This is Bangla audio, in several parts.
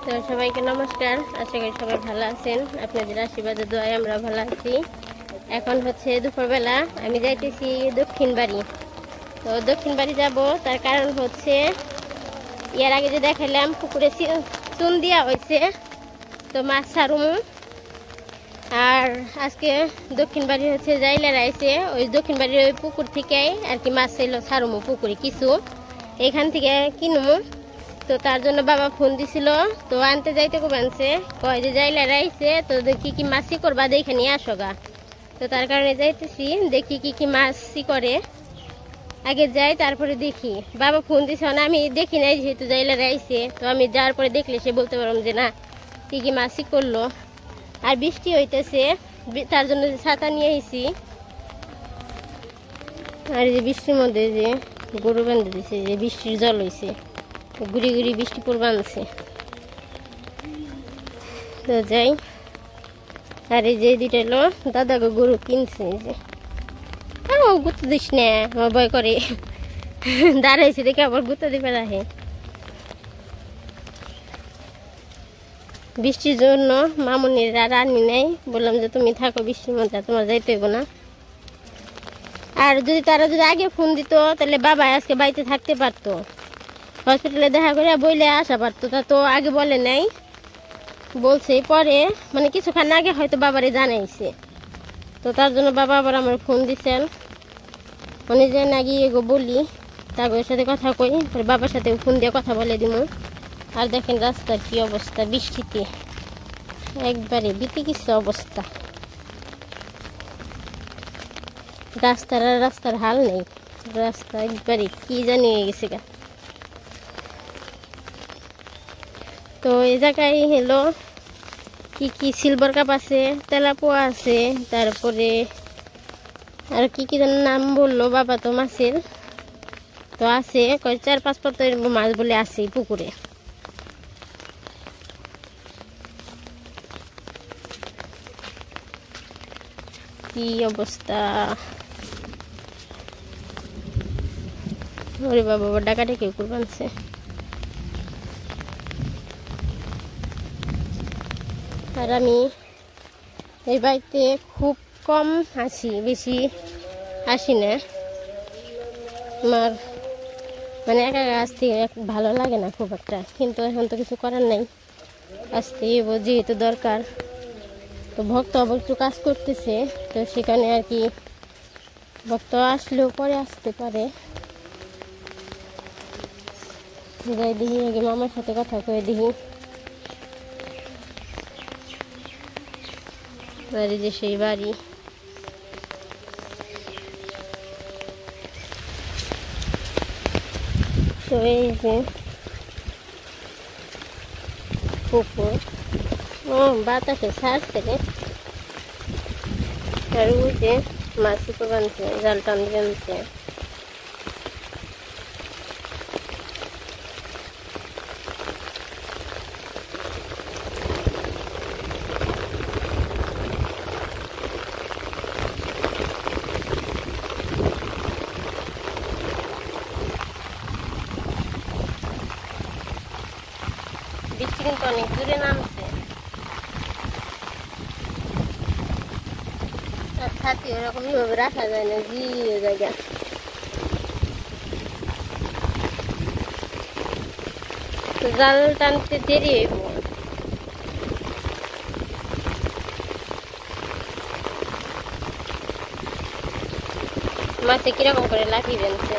তো সবাইকে নমস্কার। আশা করি সবাই ভালো আছেন। আপনাদের আশীর্বাদে দোয়ায় আমরা ভালো আছি। এখন হচ্ছে দুপুরবেলা, আমি যাইতেছি দক্ষিণ বাড়ি। তো দক্ষিণ বাড়ি যাব, তার কারণ হচ্ছে এর আগে যে দেখাইলাম পুকুরে চুন দেওয়া হয়েছে, তো মাছ ছাড়ুম। আর আজকে দক্ষিণ বাড়ি হচ্ছে জাইলার আইছে, ওই দক্ষিণ বাড়ির ওই পুকুর থেকে আর কি মাছ চাইলো ছাড়ুমু পুকুরে কিছু, এখান থেকে কিনুমু। তো তার জন্য বাবা ফোন দিছিল, তো আনতে যাইতে খুব আনছে, কয় যে জাইলার আইছে, তো কি কি মাছই করবা দেখে নিয়ে আসো গা। তো তার কারণে যাইতেছি, দেখি কি কি মাছই করে, আগে যাই তারপরে দেখি। বাবা ফোন দিছে না, আমি দেখি নাই, যেহেতু জাইলার আইছে, তো আমি যাওয়ার পরে দেখলে সে বলতে পারলাম যে না কি কি মাছই করলো। আর বৃষ্টি হইতেছে, তার জন্য ছাতা নিয়ে এসেছি। আর যে বৃষ্টির মধ্যে যে গরু বেঁধে দিছে, যে বৃষ্টির জল হয়েছে, গুড়ি গুড়ি বৃষ্টি পড়বে আনছে। তো যাই। আর এই যে দুইটা হলো দাদাকে গরু কিনছে, যে গুঁতো দিস না, আমার ভয় করে, দাঁড়াইছে দেখে আবার গুঁতো দিবে রাখে। বৃষ্টির জন্য মামুনির আর আনি নাই, বললাম যে তুমি থাকো বৃষ্টির মধ্যে, তোমার যাইতে হইব না। আর যদি তারা যদি আগে ফোন দিত, তাহলে বাবা আজকে বাড়িতে থাকতে পারতো, হসপিটালে দেখা করে বইলে আসা পারতো। তা তো আগে বলে নাই, বলছে পরে, মানে কিছুক্ষণ আগে হয়তো বাবারে জানাইছে। তো তার জন্য বাবা আবার আমার ফোন দিচ্ছেন, উনি যে না গিয়ে এগো বলি, তাদের সাথে কথা কই, বাবার সাথে ফোন দিয়ে কথা বলে দিব। আর দেখেন রাস্তার কি অবস্থা, বৃষ্টিতে একবারে বিতিকিচ্ছা অবস্থা, রাস্তার হাল নেই, রাস্তা একবারে কি জানি হয়ে গেছে গা। তো এই জায়গায় হলো কি কি সিলভার কাপ আছে, তেলাপোয়া আছে, তারপরে আর কি কি নাম বললো বাবা, তো মাছের তো আছে কয় 4-5 পথের মাছ বলে আছে পুকুরে। কি অবস্থা, ওরে বাবা ডাকাটা কেউ করবানছে। আর আমি এই বাড়িতে খুব কম আসি, বেশি আসি না। আমার মানে একা আসতে ভালো লাগে না খুব একটা, কিন্তু এখন তো কিছু করার নাই, আসতে যেহেতু দরকার। তো ভক্ত আবার একটু কাজ করতেছে, তো সেখানে আর কি ভক্ত আসলেও পরে আসতে পারে। যাই দেখি, আগে মামার সাথে কথা কয়ে দেখি। বাড়ি যে সেই বাড়ি, তো এই যে পুকুর, ও বাতাসে ছাড়ছে রে। আর ওই যে মাছ পুকুর বানছে, জাল টান দিয়ে আনছে। বৃষ্টি কিন্তু অনেক দূরে নামছে, আর ছাতি ওরকম ভাবে রাখা যায় না, জি জায়গা। তো জাল টানতে দেরি হইব। মাছে কিরকম করে লাফি বেনছে,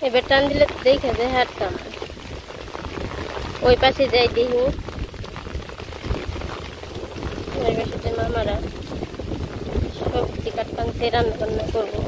এবার টান দিলে দেখে যায় হারতাম। ওই পাশে যাই দেখি, ওই পাশে মামারা সবজি কাটকানছে, রান্না বান্না করবো।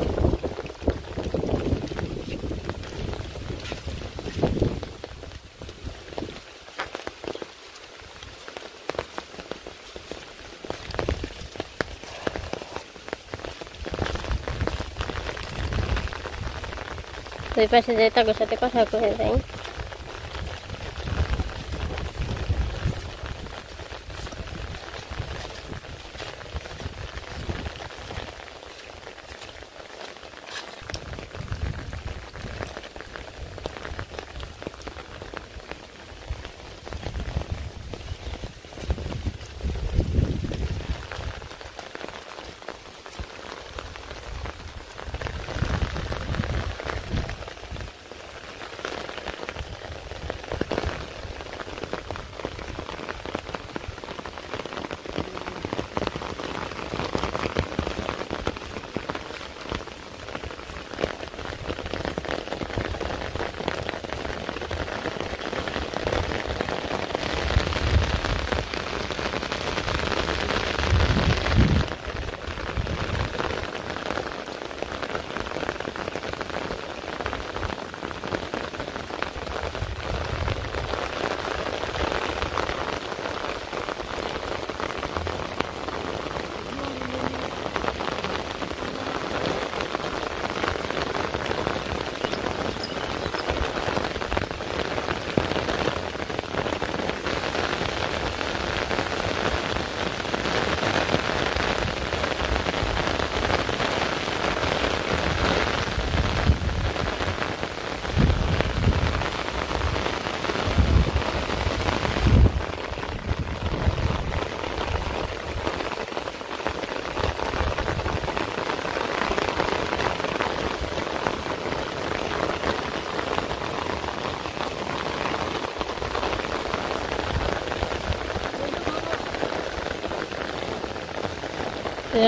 ওই পাশে যাই, তাদের সাথে কথা কয়ে যাই।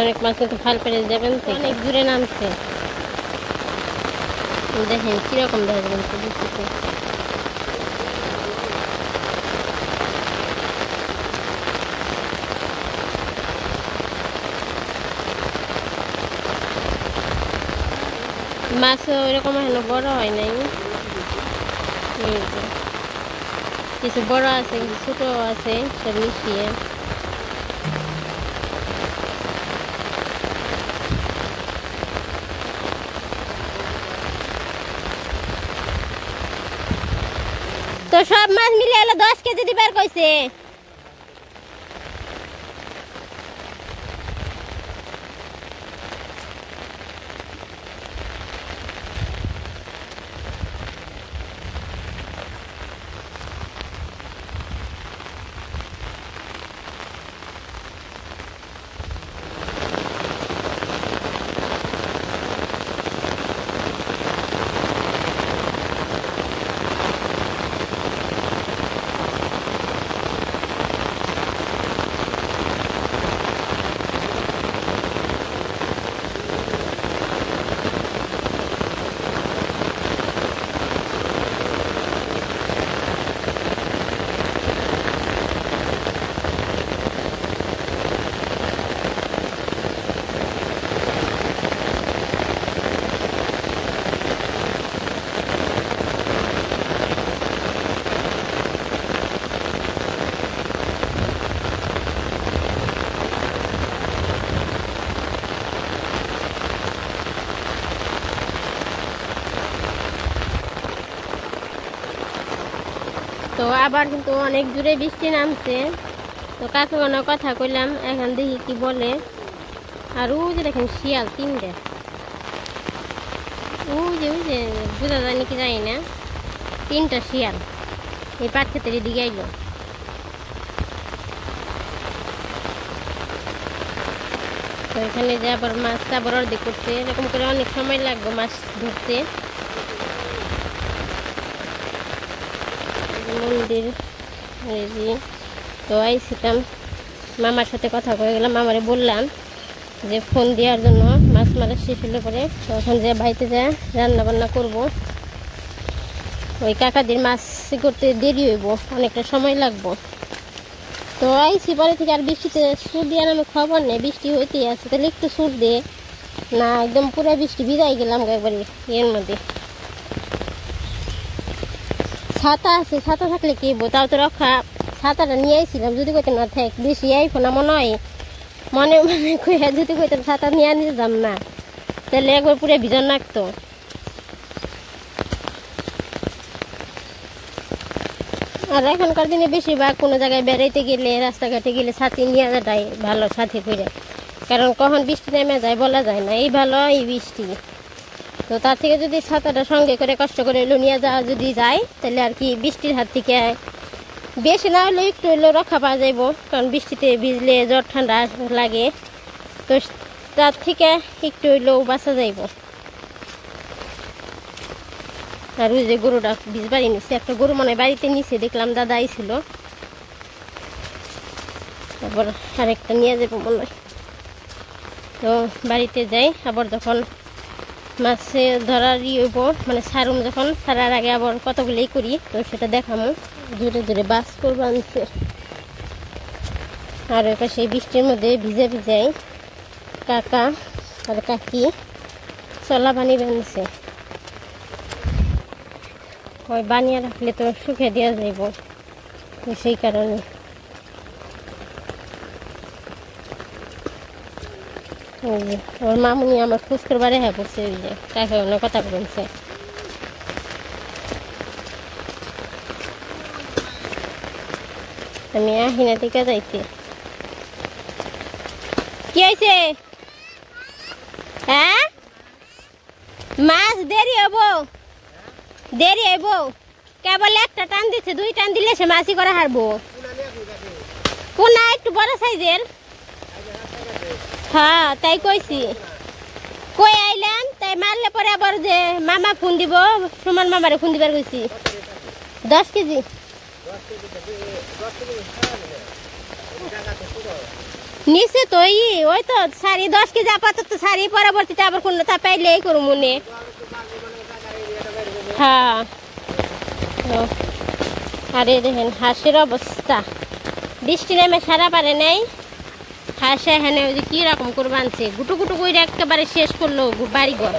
অনেক মাছ কিন্তু ফাল পেরে যাবেন, অনেক দূরে নামছে। দেখেন কিরকম দেখা যাবেন বৃষ্টিতে। মাছও এরকম এখনো বড় হয় নাই, কিছু বড় আছে কিছু ছোট আছে, সব মিশিয়ে। তো সব মাছ মিলে হলো 10 কেজি দিবার কইছে। তো আবার কিন্তু অনেক দূরে বৃষ্টি নামছে। তো কাকুমার কথা কইলাম, এখন দেখি কি বলে। আর ওই যে দেখেন শিয়াল 3টে, ওই যে বোঝা যায় নাকি জানি না, 3টা শিয়াল এই পাট ক্ষেতের দিকে আইলো। তো এখানে যে আবার মাছ আবার অর্ধেক করছে, এরকম করে অনেক সময় লাগবে মাছ ধরতে। মন্দির তো আইছিলাম, মামার সাথে কথা কয়ে গেলাম। মামারে বললাম যে ফোন দেওয়ার জন্য, মাছ মারা শেষ হলে পরে তখন যে বাড়িতে যায় রান্না বান্না করবো। ওই কাকাদের মাছ করতে দেরি হইব, অনেকটা সময় লাগবো। তো আইসি পরে থেকে আর বৃষ্টিতে সুর দিয়ে আমি খবর নেই, বৃষ্টি হইতেই আছে, তাহলে একটু সুর দে না, একদম পুরো বৃষ্টি ভিজাই গেলাম একবারে এর মধ্যে। ছাতা আছে, ছাতা থাকলে কি হবো, তাও তো রক্ষা। ছাতাটা নিয়ে আইছিলাম, যদি কইতে না থাক বেশি আইফো না মনে হয়, মনে মনে কইয়া যদি কইতাম ছাতা নিয়ে নিতাম না, তাহলে একবার পুরো ভিজন লাগতো। আর এখনকার দিনে বেশিরভাগ কোনো জায়গায় বেড়াইতে গেলে, রাস্তাঘাটে গেলে ছাতি নিয়ে যাটাই ভালো, সাথে করে। কারণ কখন বৃষ্টি নেমে যায় বলা যায় না, এই ভালো এই বৃষ্টি। তো তার থেকে যদি ছাতাটা সঙ্গে করে কষ্ট করে এলো নিয়ে যাওয়া যদি যায়, তাহলে আর কি বৃষ্টির হাত থেকে বেশি না হলেও একটু হলেও রক্ষা পাওয়া যাইব। কারণ বৃষ্টিতে ভিজলে জ্বর ঠান্ডা লাগে, তো তার থেকে একটু হইলেও বাঁচা যাইব। আর ওই যে গরুটা ভিজবাড়ি নিচ্ছে, একটা গরু মনে বাড়িতে নিচে দেখলাম, দাদা আইছিল, তারপর আরেকটা নিয়ে যাবো মনে হয়। তো বাড়িতে যাই, আবার যখন মাছে ধরার হইব, মানে ছাড়ুম যখন, ছাড়ার আগে আবার কতগুলোই করি, তো সেটা দেখামো। দূরে দূরে বাস করবো আনছে। আর ওই পাশে বৃষ্টির মধ্যে ভিজে ভিজাই কাকা আর কাকি চলা পানি বানছে। ওই বানিয়ে রাখলে তো শুকে দেওয়া যাইব, তো সেই কারণে। ওর মামুনি আমার খোঁজ করবার হ্যাঁ পড়ছে, ওই যে কাকে অন্য কথা বলছে। আমি আহিনা থেকে যাইতে কি হয়েছে, হ্যাঁ মাছ দেরি হবো, দেরি হইব, কেবল একটা টান দিচ্ছে, 2 টান দিলে সে মাছি করে হারবো। কোনা একটু বড় সাইজের, হ্যাঁ তাই কইছি। কই আইলেন, তাই মারলে পরে আবার যে মামা ফোন দিব, সুমন মামারে ফোন দিবার কইছি। 10 কেজি নিচে তো ওই তো শাড়ি 10 কেজি আপাতত শাড়ি পরবর্তীতে আবার কোনো তা পাইলেই করু মনে। হ্যাঁ আরে দেখেন হাঁসের অবস্থা, বৃষ্টি নেমে সারা পারে নাই, হাঁসে এখানে ওই যে কিরকম করে বানছে, গুটু গুটু করে একেবারে শেষ করলো বাড়িঘর,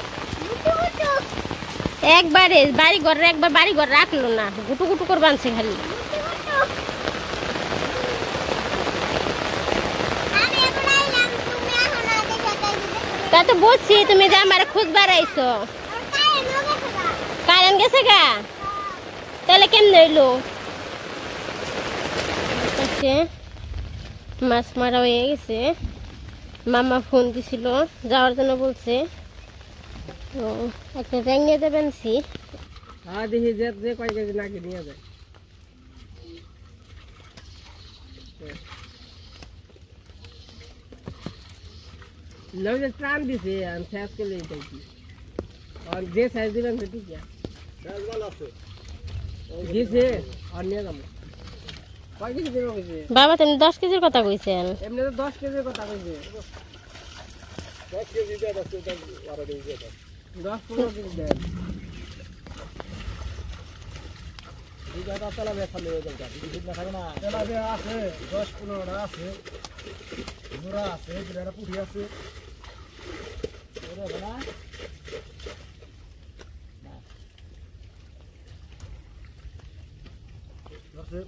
একবারে বাড়িঘর একবার বাড়িঘর রাখলো না, গুটু গুটু করে বানছে খালি। তা তো বুঝছি তুমি যে আমার খোঁজ বাড়াইছো, কারেন্ট গেছে গা, তাহলে কেমন হইলো? মাছ মারা হয়ে গেছে, মামা ফোন দিছিল যাওয়ার জন্য বলছে, একটা ট্যাং নিয়ে দেবেন সি দেখি যে কয় কেজি নাকি নিয়ে যায়। ত্রাণ দিছে শেষ করলে যে সাইজ দিবেন সেটি দিছে আর নিয়ে যাবো। বাবা তুমি 10 কেজির কথা কইছেন, এমনি তো 10 কেজির কথা কইছে, 10 কেজি দেন, 10-15 কেজি দেন। দিদাটা তালা বেখালে হয়ে যাবে, দিদা খাবে না, তেলা বে আছে 10-15টা আছে, মুরা আছে, বিরাটা পুরি আছে, ওরে বলা না আছে।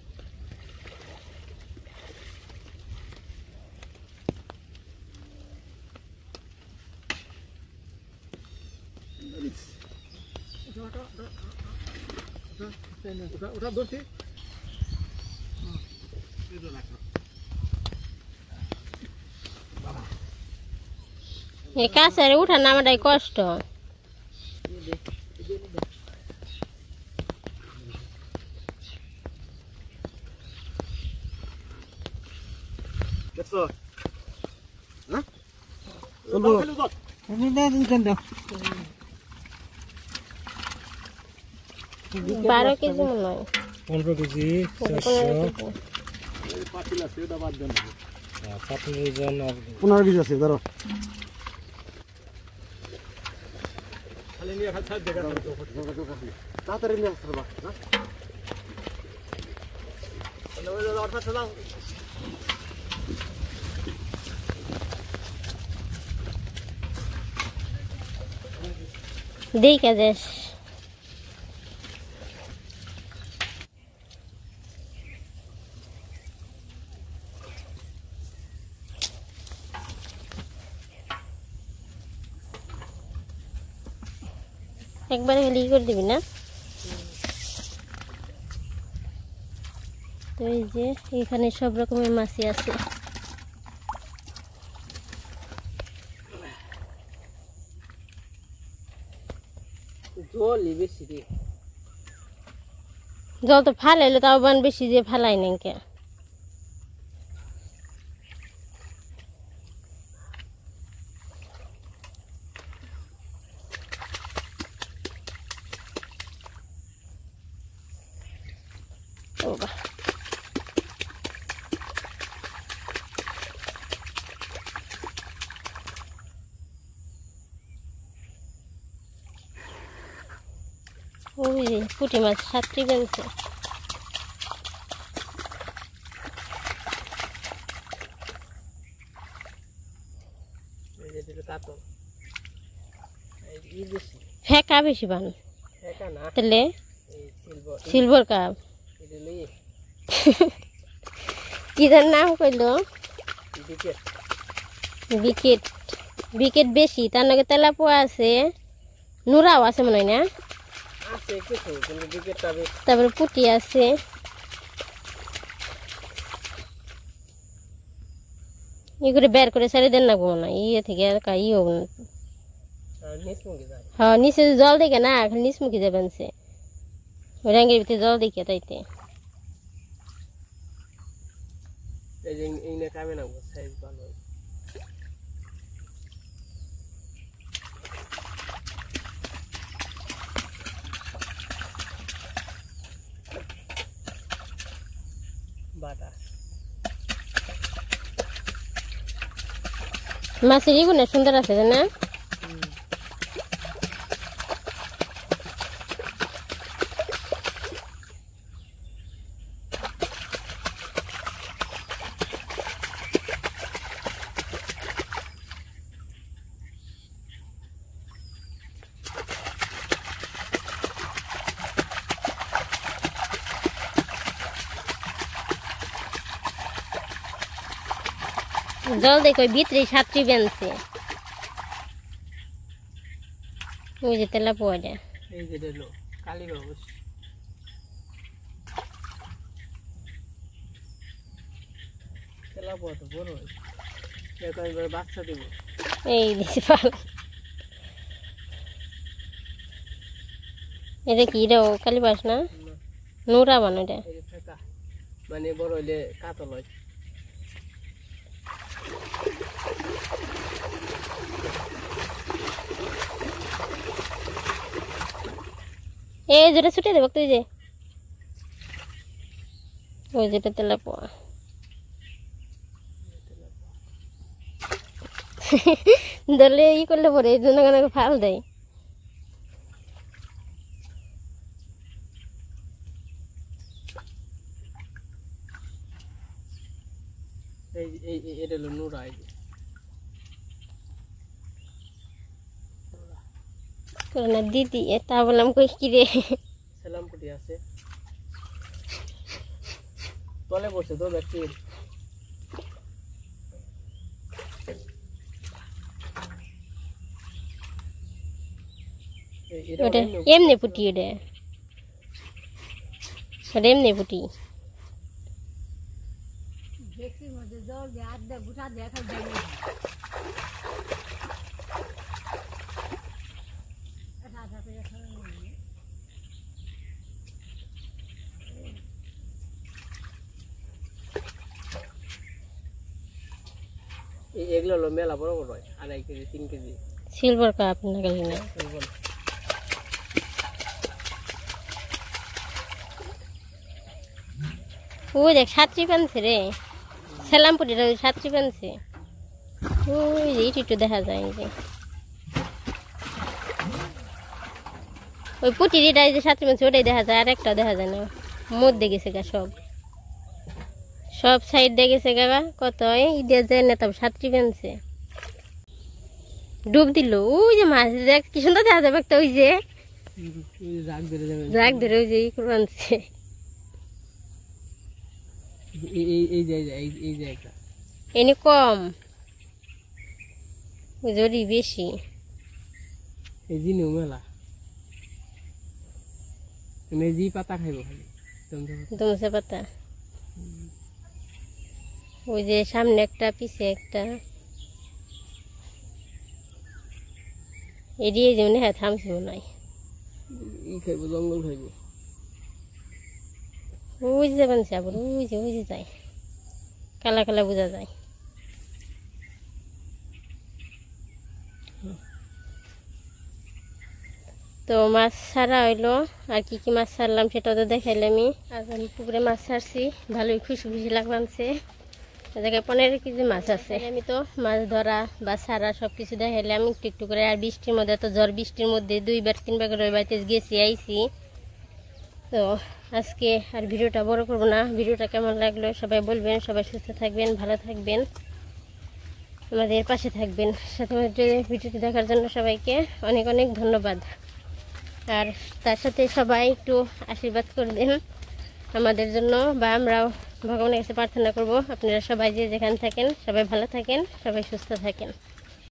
ওটা ধরছি কাছে উঠা নামাটাই কষ্ট। দেখছো হ্যাঁ 12 কেজি মনে হয়, 15 কেজি 15 কেজি আছে ধরো। তাড়াতাড়ি নিয়ে আসতে পারবা না, দেখে যাস। একবারে খালি করে দিবি না, তো এই যে এখানে সব রকমের মাছই আছে। জল তো ফালাইলো তাও বান বেশি যে ফালাই নাই কে, ওই পুঁটি মাছ 7টি বেঁধেছে। ফেকা বেশি বান তাহলে সিলভার কাপ কি তার নাম কইলো, বিকেট, বিকেট বেশি, তার নাকি তেলাপোয়া আছে, নুরাও আছে মনে হয় না, তারপরে পুঁটি আছে, ই করে বের করে ছেড়ে দেন না কোনো না, ইয়ে থেকে ই হোক না। হ্যাঁ নিচে জল দেখে না, খালি নিচমুখী যাবেন সে রঙের ভিতরে জল দেখে তাইতে মাছের ইগুলো সুন্দর আছে না? জল দেখো ভিতরে সাতটি বেনছে ওই যে তেলা পোয়াটা এই যে দিলো কালী বাবু তেলা পোয়া তো বড় হয়েছে এটা এবার বাচ্চা দেব এই দিছে পাল এটা কি রে কালীবাস না নোরা বানো এটা এই ফেকা মানে বড় হইলে কাতল হয় এই যেটা ছুটে দেব তুই যে ওই যেটা তেলা পোয়া ধরলে ই করলে পরে এই জন্য ফাল দেয় এই এই এটা হলো নুরা এই না দিদি তা বললাম কই কি রে সালাম পুটি আছে তলে বসে তো ব্যক্তি ওটা এমনি পুটি ওটা ওটা এমনি পুটি এগুলো হলো মেলা বড় বড় হয় 2.5 কেজি 3 কেজি সিলভার কাপ না গেল না ওই দেখ সাতটি পানছে রে সালাম পুটিটা ওই সাতটি পানছে ওই যে একটু দেখা যায় যে ওই পুটিটা যে সাতটি পানছে ওটাই দেখা যায় আর একটা দেখা যায় না মধ্যে গেছে গা সব সাইড দিয়ে গেছে গা কত ঈদের যায় না তবে সাতটি পানছে ডুব দিল ওই যে মাছ দেখ কি সুন্দর দেখা যাবে একটা ওই যে জাগ ধরে ওই যে ই করে আনছে এই যে একটা এনে কম জরি বেশি এই জিনিও মেলা তুমি জি পাতা খাইব খালি দমসে পাতা ওই যে সামনে একটা পিছে একটা এড়িয়ে যেমন হ্যাঁ থামছে মনে হয় ই খাইব জঙ্গল খাইব ওই যে বানছে আবার ওই যে যায় কালা কালা বোঝা যায় তো মাছ ছাড়া হইলো আর কি কি মাছ ছাড়লাম সেটাও তো দেখাইলাম আমি আজ আমি পুকুরে মাছ ছাড়ছি ভালোই খুশি খুশি লাগছে জায়গায় 15 কেজি মাছ আছে আমি তো মাছ ধরা বা ছাড়া সব কিছু দেখাইলাম একটু একটু করে আর বৃষ্টির মধ্যে তো ঝড় বৃষ্টির মধ্যে 2বার 3বার করে ওই বাড়িতে গেছি আইছি তো আজকে আর ভিডিওটা বড় করব না ভিডিওটা কেমন লাগলো সবাই বলবেন সবাই সুস্থ থাকবেন ভালো থাকবেন আমাদের পাশে থাকবেন সাথে ভিডিওটি দেখার জন্য সবাইকে অনেক অনেক ধন্যবাদ আর তার সাথে সবাই একটু আশীর্বাদ করবেন আমাদের জন্য বা আমরাও ভগবানের কাছে প্রার্থনা করব আপনারা সবাই যে যেখানে থাকেন সবাই ভালো থাকেন সবাই সুস্থ থাকেন।